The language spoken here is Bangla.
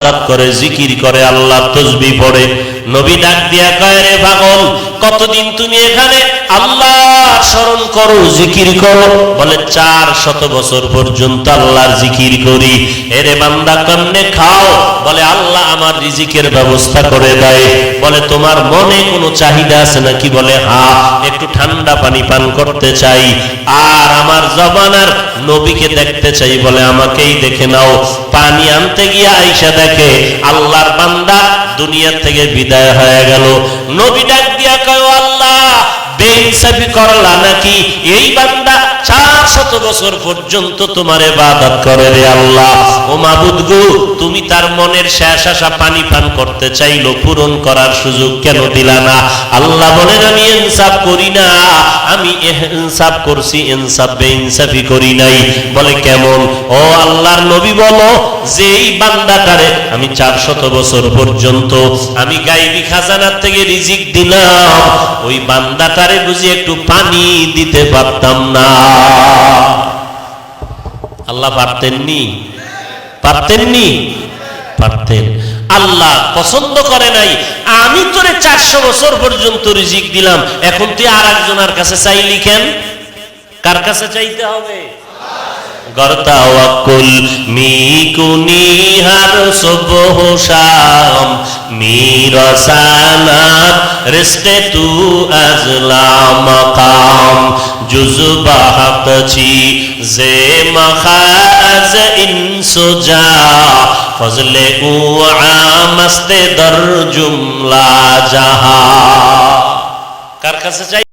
করে জিকির করে আল্লাহ তাসবিহ পড়ে। নবী ডাক দিয়া কয়, রে পাগল, কতদিন তুমি এখানে আল্লাহর স্মরণ করো, জিকির করো? বলে 400 বছর পর্যন্ত আল্লাহর জিকির করি। এরে বান্দা, কেমনে খাও? বলে আল্লাহ আমার রিজিকের ব্যবস্থা করে দেয়। বলে তোমার মনে কোনো চাহিদা আছে নাকি? বলে হ্যাঁ, একটু ঠান্ডা পানি পান করতে চাই, আর আমার জবানার নবীকে দেখতে চাই। বলে আমাকেই দেখে নাও। পানি আনতে গিয়ে আয়েশা দেখে আল্লাহর বান্দা দুনিয়া থেকে বিদায় হয়ে গেল। নবী ডাক দিয়া কয়, আল্লাহ বেইনসাফি করলা নাকি? এই বান্দা 400 বছর পর্যন্ত তোমার ইবাদত করে রে আল্লাহ। ও মাবুদ গো, তুমি তার মনের শেষ আশা পানি পান করতে চাইলো, পূরণ করার সুযোগ কেন দিলা না? আল্লাহ বলেন, আমি ইনসাফ করি না, আমি ইনসাফ করছি, ইনসাফ বেইনসাফি করি নাই। বলে কেমন? ও আল্লাহর নবী বলো, যে এই বান্দাটারে আমি 400 বছর পর্যন্ত আমি গায়বী খাজানার থেকে রিজিক দিলাম, ওই বান্দাটারে বুঝি একটু পানি দিতে পারতাম না? আল্লাহ পারতেননি? পারতেননি? পারতেন। আল্লাহ পছন্দ করে নাই। আমি তোরে 400 বছর পর্যন্ত রিজিক দিলাম, এখন তুই আর একজনের কাছে চাইলি কেন? কার কাছে চাইতে হবে? গরতাওয়াক্কুল মিকুনি হার সুবহ শাম মিরসানাত রিস্তে তু আজলা মাকাম জুজবাহতছি জে মখাজ ইনসুজা ফজলে উ আমস্তে দর জুমলা জাহা। কার কাছে চাই?